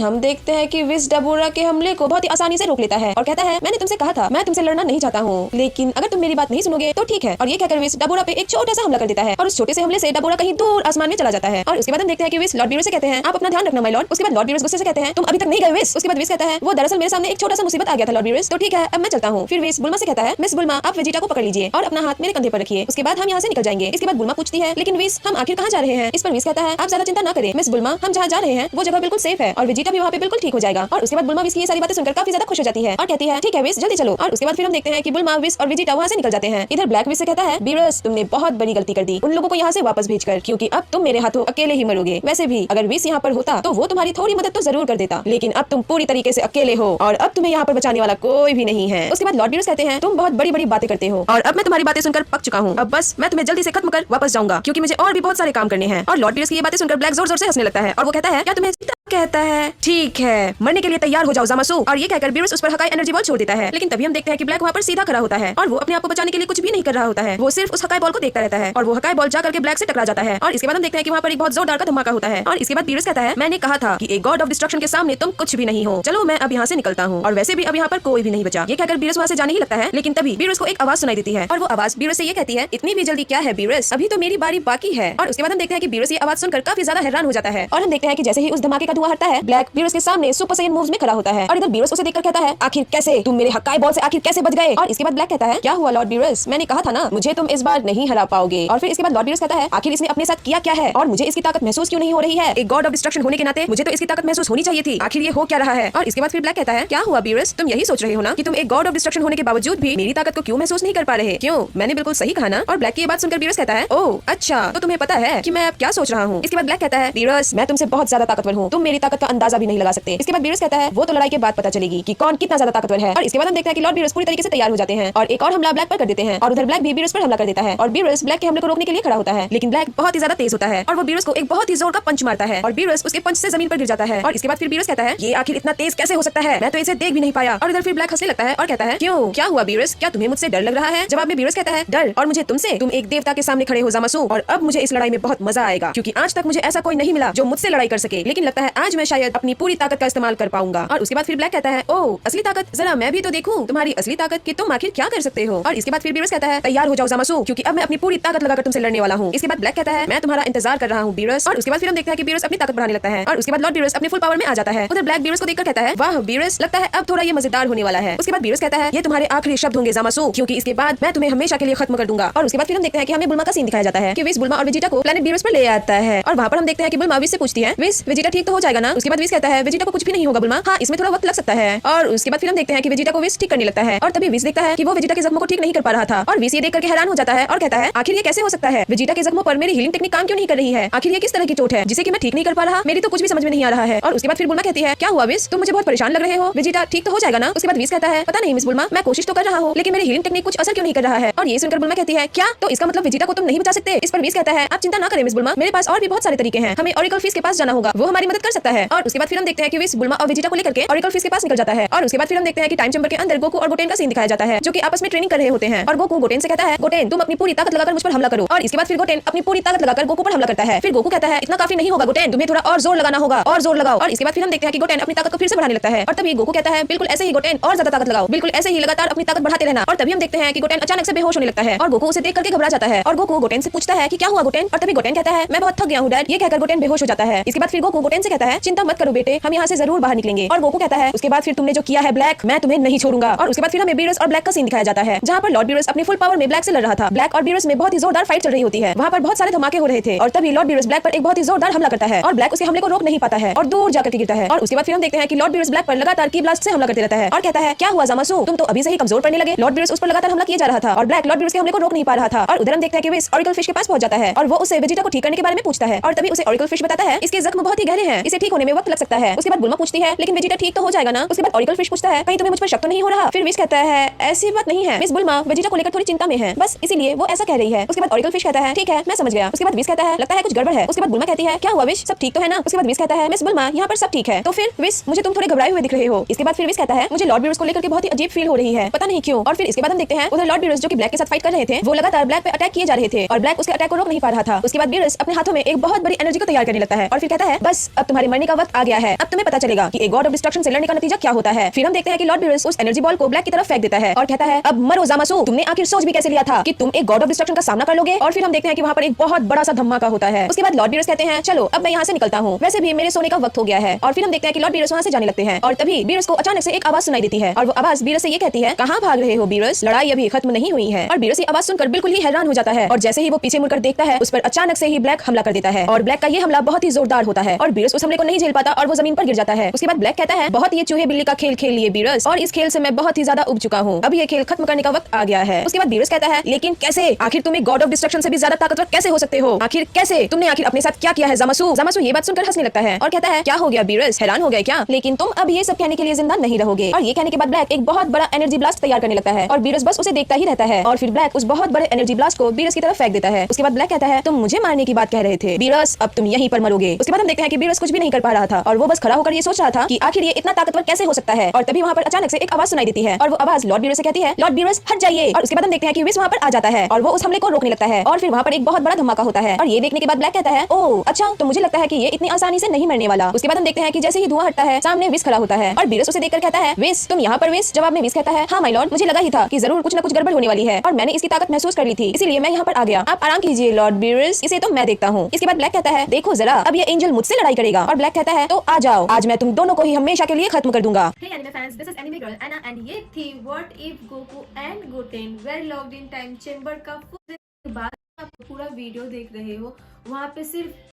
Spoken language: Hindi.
हम देखते हैं कि विस डबोरा के हमले को बहुत ही आसानी से रोक लेता है और कहता है मैंने तुमसे कहा था, मैं तुमसे लड़ना नहीं चाहता हूँ, लेकिन अगर तुम मेरी बात नहीं सुनोगे तो ठीक है। और ये कहकर विस डबोरा पे एक छोटा सा हमला कर देता है और उस छोटे से हमले से डबोरा कहीं दूर आसमान में चला जाता है। और उसके बाद हम देखते हैं कि विस लॉर्ड बीरस से कहते हैं आप अपना ध्यान रखना माय लॉर्ड। उसके बाद लॉर्ड बीरस गुस्से से कहते हैं तुम अभी तक नहीं गए विस। उसके बाद विस कहता है वो दरअसल मेरे सामने एक छोटा सा मुसीबत आ गया था लॉर्ड बीरस, तो ठीक है अब मैं चलता हूँ। फिर विस बुल्मा से कहता है मिस बुल्मा आप वेजिटा को पकड़ लीजिए और अपना हाथ मेरे कंधे पर रखिए, उसके बाद हम यहाँ से निकल जाएंगे। इसके बाद बुल्मा पूछती है लेकिन विस हम आखिर कहाँ जा रहे हैं। इस पर विस कहता है आप ज्यादा चिंता न करें मिस बुल्मा, हम जहाँ जा रहे हैं वो जगह बिल्कुल सेफ है और वेजिटा भी वहाँ पे बिल्कुल ठीक हो जाएगा। और उसके बाद बुल्मा विस की ये सारी बातें सुनकर काफी ज्यादा खुश हो जाती है और कहती है ठीक है विस जल्दी चलो। और उसके बाद फिर हम देखते हैं कि बुल्मा विस और वेजिटा वहाँ से निकल जाते हैं। इधर ब्लैक विस से कहता है बीरस तुमने बहुत बड़ी गलती कर दी उन लोगों को यहाँ से वापस भेजकर, क्योंकि अब तुम मेरे हाथों अकेले ही मरोगे। वैसे भी अगर विस यहाँ पर होता तो वो तुम्हारी थोड़ी मदद तो जरूर कर देता, लेकिन अब तुम पूरी तरीके से अकेले हो और अब तुम्हें यहाँ पर बचाने वाला कोई भी नहीं है। उसके बाद लॉर्ड बीरस कहते हैं तुम बहुत बड़ी बड़ी बातें करते हो और अब मैं तुम्हारी बातें सुनकर पक चुका हूँ, अब बस मैं तुम्हें जल्दी से खत्म कर वापस जाऊंगा क्योंकि मुझे और भी बहुत सारे काम करने हैं। और लॉर्ड बीरस की ये बातें सुनकर ब्लैक जोर जोर से हंसने लगता है और वो कहता है क्या तुम्हें कहता है ठीक है मरने के लिए तैयार हो जाओ जामासू। और ये कहकर बीरस उस पर हकाई एनर्जी बॉल छोड़ देता है, लेकिन तभी हम देखते हैं कि ब्लैक वहाँ पर सीधा खड़ा होता है और वो अपने आप को बचाने के लिए कुछ भी नहीं कर रहा होता है, वो सिर्फ उस हकाई बॉल को देखता रहता है और वो हकाई बॉल जाकर के ब्लैक से टकरा जाता है। और इसके बाद हम देखते हैं कि वहाँ पर एक बहुत जोरदार का धमाका होता है और इसके बाद बीरस कहता है मैंने कहा था कि एक गॉड ऑफ डिस्ट्रक्शन के सामने तुम कुछ भी नहीं हो, चलो मैं अब यहाँ से निकलता हूँ। और वैसे भी अब यहाँ पर कोई भी नहीं बचा। ये कहकर बीरस वहाँ से जाने ही लगता है, लेकिन तभी बीरस को एक आवाज सुनाई देती है और वो आवाज बीरस से ये कहती है इतनी भी जल्दी क्या है बीरस, अभी तो मेरी बारी बाकी है। और उसके बाद हम देखते हैं कि बीरस ये आवाज सुनकर काफी ज्यादा हैरान हो जाता है और हम देखते हैं कि जैसे ही उस धमाके का धुआं हटता है ब्लैक बीरस के सामने सुपर साइयन मूव्स में खड़ा होता है और इधर बीरस उसे देखकर कहता है आखिर कैसे तुम मेरे हक्काई बॉल से आखिर कैसे बच गए। और इसके बाद ब्लैक कहता है क्या हुआ लॉर्ड बीरस, मैंने कहा था ना मुझे तुम इस बार नहीं हरा पाओगे। और फिर इसके बाद लॉर्ड बीरस कहता है आखिर इसने अपने साथ किया क्या है और मुझे इसकी ताकत महसूस क्यों नहीं हो रही है। एक गॉड ऑफ डिस्ट्रक्शन होने के नाते मुझे तो इसकी ताकत महसूस होनी चाहिए थी, आखिर ये हो क्या रहा है। और इसके बाद फिर ब्लैक कहता है क्या हुआ बीरस, तुम यही सोच रहे हो ना कि तुम एक गॉड ऑफ डिस्ट्रक्शन होने के बावजूद भी मेरी ताकत को क्यों महसूस नहीं कर पा रहे, क्यों मैंने बिल्कुल सही कहा ना। और ब्लैक की ये बात सुनकर बीरस कहता है ओह अच्छा तो तुम्हें पता है कि मैं अब क्या सोच रहा हूँ। इसके बाद ब्लैक कहता है बीरस मैं तुमसे बहुत ज्यादा ताकतवर हूँ, तुम मेरी ताकत का अंदाजा भी नहीं लगा सकते। इसके बाद बीरस कहता है वो तो लड़ाई के बाद पता चलेगी कि कौन कितना ज्यादा ताकतवर है। और इसके बाद हम देखते हैं कि लॉर्ड बीरस पूरी तरीके से तैयार हो जाते हैं और एक और हमला ब्लैक पर कर देते हैं और उधर ब्लैक भी बीरस पर हमला कर देता है और बीरस ब्लैक के हमले को रोकने के लिए खड़ा होता है, लेकिन ब्लैक बहुत ही ज्यादा तेज होता है और वो बीरस को एक बहुत ही जोर का पंच मारता है और बीरस उसके पंच से जमीन पर गिर जाता है। और इसके बाद फिर बीरस कहता है ये आखिर इतना तेज कैसे हो सकता है, मैं तो इसे देख भी नहीं पाया। और इधर फिर ब्लैक हंसने लगता है और कहता है क्यों क्या हुआ बीरस, क्या तुम्हें मुझसे डर लग रहा है। जवाब में बीरस कहता है डर और मुझे तुमसे, तुम एक देवता के सामने खड़े हो जामासू और अब मुझे इस लड़ाई में बहुत मजा आएगा क्योंकि आज तक मुझे ऐसा कोई नहीं मिला जो मुझसे लड़ाई कर सके, लेकिन लगता है आज मैं शायद अपनी पूरी ताकत का इस्तेमाल कर पाऊंगा। और उसके बाद फिर ब्लैक कहता है ओह असली ताकत, जरा मैं भी तो देखूं तुम्हारी असली ताकत कि तुम आखिर क्या कर सकते हो। और इसके बाद फिर बीरस कहता है तैयार हो जाओ जामासू क्योंकि अब मैं अपनी पूरी ताकत लगाकर तुमसे लड़ने वाला हूँ। इसके बाद ब्लैक कहता है मैं तुम्हारा इंतजार कर रहा हूँ बीरस। और उसके बाद फिर हम देखते हैं कि बीरस अपनी ताकत बढ़ाने लगता है और उसके बाद लॉर्ड बीरस अपने फुल पावर में आ जाता है। उधर ब्लैक बीरस को देखकर कहता है वाह बीरस लगता है अब थोड़ा ये मजेदार होने वाला है। उसके बाद बीरस कहता है ये तुम्हारे आखिरी शब्द होंगे जामासू क्योंकि इसके बाद मैं तुम्हें हमेशा के लिए खत्म कर दूंगा। और उसके बाद फिर हम देखते हैं कि हमें बुल्मा का सीन दिखाया जाता है कि विस बुल्मा और वेजिटा को प्लेनेट बीरस पर ले आता है और वहाँ पर हम देखते हैं कि बुल्मा विस से पूछती है विस वेजिटा ठीक तो हो जाएगा ना। उसके बाद विस कहता है वेजिटा को कुछ भी नहीं होगा बुल्मा, हाँ इसमें थोड़ा वक्त लग सकता है। और उसके बाद फिर हम देखते हैं कि वेजिटा को विस ठीक करने लगता है और तभी विस देखता है कि वो वेजिटा के जख्मों को ठीक नहीं कर पा रहा था और विस ये देख करके हैरान हो जाता है और कहता है आखिर ये कैसे हो सकता है, वेजिटा के जख्मों पर मेरी हीलिंग टेक्निक काम क्यों नहीं कर रही है, आखिर ये किस तरह की चोट है जिसे कि मैं ठीक नहीं कर पा रहा, मेरी तो कुछ भी समझ में नहीं आ रहा है। और उसके बाद फिर बुल्मा कहती है क्या हुआ विस तुम मुझे बहुत परेशान लग रहे हो, वेजिटा ठीक तो हो जाएगा ना। उसके बाद विस कहता है पता नहीं मिस बुल्मा मैं कोशिश तो कर रहा हूँ लेकिन मेरी हीलिंग टेक्निक कुछ असर क्यों नहीं कर रहा है। और ये सुनकर बुल्मा कहती है क्या तो इसका मतलब वेजिटा को तुम नहीं बचा सकते। इस पर विस कहता है आप चिंता ना करें मिस बुल्मा, मेरे पास और भी बहुत सारे तरीके हैं, हमें ऑरिकल फिश के पास जाना होगा, वो हमारी मदद कर सकता है। और उसके बाद फिर हम देखते हैं कि विस बुल्मा और वेजिटा को लेकर के ऑरिकल फिश के पास निकल जाता है और उसके बाद फिर हम देखते हैं कि टाइम चैम्बर के अंदर गोकू और गोटेन का सीन दिखाया जाता है जो कि आपस में ट्रेनिंग कर रहे होते हैं। और गोकू गोटेन से कहता है गोटेन तुम अपनी पूरी ताकत लगाकर मुझ पर हमला करो। और इसके बाद फिर गोटेन अपनी पूरी ताकत लगाकर गोकू पर हमला करता है। फिर गोकू कहता है इतना काफी नहीं होगा गोटेन, तुम्हें थोड़ा और जोर लगाना होगा और जोर लगाओ। और इसके बाद फिर हम देखते हैं कि गोटेन अपनी ताकत को फिर से बढ़ाने लगता है और तभी गोकू कहता है बिल्कुल ऐसे ही गोटेन और ज्यादा ताकत लगाओ, बिल्कुल ऐसे ही लगातार अपनी ताकत बढ़ाते रहना। और तभी हम देखते हैं कि गोटेन अचानक से बेहोश होने लगता है और गोकू उसे देख करके घबरा जाता है और गोकू गोटेन से पूछता है कि क्या हुआ गोटेन। और तभी गोटेन कहता है मैं बहुत थक गया हूँ डैड, ये कहकर गोटेन बेहोश हो जाता है। इसके बाद फिर गोकू गोटेन से कहता है चिंता मत करो बेटे हम यहाँ से जरूर बाहर निकलेंगे। और गोकू कहता है उसके बाद फिर तुमने जो किया है ब्लैक मैं तुम्हें नहीं छोड़ूंगा। और उसके बाद फिर हमें बीरस और ब्लैक का सीन दिखाया जाता है जहाँ पर लॉर्ड बीरस अपनी फुल पावर में ब्लैक से लड़ रहा था। ब्लैक और बीरस में बहुत ही जोरदार फाइट चल रही होती है, वहाँ पर बहुत सारे धमाके हो रहे थे और तभी लॉर्ड बीरस ब्लैक पर एक बहुत ही जोरदार हमला करता है और ब्लैक उसके हमले को रोक नहीं पाता है और दूर जाकर गिरता है। और उसके बाद फिर हम देखते हैं कि लॉर्ड बीरस ब्लैक पर लगातार की ब्लास्ट से हमला करते रहता है और कहता है क्या हुआ जामासू तुम तो अभी से ही कमजोर पड़ने लगे। लॉर्ड बीरस उस पर लगातार हमला किया जा रहा था और ब्लैक लॉर्ड बीरस के हमले को रोक नहीं पा रहा था। और उधर हम देखते हैं कि विस ऑरिकल फिश के पास पहुंच जाता है और वो उसे वेजिटा को ठीक करने के बारे में पूछता है और तभी उसे ऑरिकल फिश बताता है इसके जख्म बहुत ही गहरे हैं, इसे ठीक होने में वक्त लग सकता है। उसके बाद बुल्मा पूछती है लेकिन वेजिटा ठीक तो हो जाएगा ना। उसके बाद ऑरिकल फिश पूछता है कहीं तुम्हें मुझ पर शक तो नहीं हो रहा। फिर विस कहता है ऐसी बात नहीं है मिस बुल्मा, वेजिटा को लेकर थोड़ी चिंता में है बस इसीलिए वो ऐसा कह रही है। उसके बाद ऑरिकल फिश कहता है ठीक है मैं समझ गया। उसके बाद विस कहता है लगता है कुछ गड़बड़ है। उसके बाद बुल्मा कहती है क्या हुआ विस सब ठीक तो है ना। उसके बाद विस कहता है मिस बुल्मा यहाँ पर सब ठीक है। तो फिर विस मुझे तुम थोड़े घबराए हुए दिख रहे हो। इसके बाद फिर विस कहता है मुझे लॉर्ड बीरस को लेकर के बहुत ही अजीब फील हो रही है पता नहीं क्यों। और फिर इसके बाद हम देखते हैं उधर लॉर्ड बीरस जो कि ब्लैक के साथ फाइट कर रहे थे वो लगातार ब्लैक पे अटैक किए जा रहे थे और ब्लैक उसके अटैक को रोक नहीं पा रहा था। उसके बाद बीरस अपने हाथों में एक बहुत बड़ी एनर्जी को तैयार करने लगता है और फिर कहता है बस अब तुम्हारी तुम्हारे मरने का वक्त आ गया है। अब तुम्हें पता चलेगा कि एक गॉड ऑफ डिस्ट्रक्शन से लड़ने का नतीजा क्या होता है। फिर हम देखते हैं कि लॉर्ड बीरस उस एनर्जी बॉल को ब्लैक की तरफ फेंक देता है और कहता है, अब मरो ज़ामासु। तुमने आखिर सोच भी कैसे लिया था कि तुम एक गॉड ऑफ डिस्ट्रक्शन का सामना कर लोगे। और फिर हम देखते हैं कि वहाँ पर एक बहुत बड़ा सा धमाका होता है। उसके बाद लॉर्ड बीरस कहते हैं, चलो अब मैं यहाँ से निकलता हूँ, वैसे भी मेरे सोने का वक्त हो गया है। और फिर हम देखते हैं कि लॉर्ड बीरस वहाँ से जाने लगते हैं और तभी बीरस को अचानक से एक आवाज सुनाई देती है और वो आवाज बीरस से ये कहती है, कहाँ भाग रहे हो बीरस, लड़ाई अभी खत्म नहीं हुई है। और बीरस ये आवाज सुनकर बिल्कुल ही हैरान हो जाता है और जैसे ही वो पीछे मुड़कर देखता है उस पर अचानक से ही ब्लैक हमला कर देता है और ब्लैक का ये हमला बहुत ही जोरदार होता है और बीरस उस हमले को नहीं झेल पाता और वो जमीन पर गिर जाता है। उसके बाद ब्लैक कहता है, बहुत ये चूहे बिल्ली का खेल खेल लिए बीरस और इस खेल से मैं बहुत ही ज्यादा उब चुका हूँ, अब ये खेल खत्म करने का वक्त आ गया है। उसके बाद बीरस कहता है, लेकिन कैसे, आखिर तुम एक गॉड ऑफ डिस्ट्रक्शन से भी ज्यादा ताकतवर कैसे हो सकते हो, आखिर कैसे, तुमने आखिर अपने साथ क्या किया है ज़ामासु। ज़ामासु ये बात सुनकर हंसने लगता है और कहता है, क्या हो गया बीरस, हैरान हो गया क्या, लेकिन तुम अब ये सब कहने के लिए जिंदा नहीं रहोगे। और ये कहने के बाद ब्लैक एक बहुत बड़ा एनर्जी ब्लास्ट तैयार करने लगता है और बीरस बस उसे देखता ही रहता है और फिर ब्लैक उस बहुत बड़े एनर्जी ब्लास्ट को बीरस की तरफ फेंक देता है। उसके बाद ब्लैक कहता है, तुम मुझे मारने की बात कह रहे थे बीरस, अब तुम यहीं पर मरोगे। उसके बाद हम देखते हैं कि बीरस कुछ भी नहीं कर पा रहा था और वो बस खड़ा होकर ये सोच रहा था कि आखिर ये इतना ताकतवर कैसे हो सकता है। और तभी वहाँ पर अचानक से एक आवाज सुनाई देती है और वो आवाज लॉर्ड बीरस से कहती है, लॉर्ड बीरस हट जाइए। और उसके बाद हम देखते हैं कि विस वहाँ पर आ जाता है और वो उस हमले को रोकने लगता है और फिर वहाँ पर एक बहुत बड़ा धमाका होता है। और ये देखने के बाद ब्लैक कहता है, ओह अच्छा, तो मुझे लगता है कि ये इतनी आसानी से नहीं मरने वाला। उसके बाद हम देखते हैं कि जैसे ही धुआं हटता है सामने विस खड़ा होता है और बीरस उसे देखकर कहता है, विस तुम यहाँ पर। विस जवाब में विस कहता है, हाँ माय लॉर्ड, मुझे लगा ही था कि जरूर कुछ न कुछ गड़बड़ होने वाली है और मैंने इसकी ताकत महसूस कर ली थी, इसीलिए मैं यहाँ पर आ गया। आप आराम कीजिए लॉर्ड बीरस, इसे तो मैं देखता हूँ। इसके बाद ब्लैक कहता है, देखो जरा, अब ये एंजल मुझसे लड़ाई करेगा। और ब्लैक कहता है, तो आ जाओ, आज मैं तुम दोनों को ही हमेशा के लिए खत्म कर दूंगा। Hey anime fans, this is anime girl Anna and ये थी What if Goku and Goten were locked in time chamber का full बाद आप पूरा वीडियो देख रहे हो। वहाँ पे सिर्फ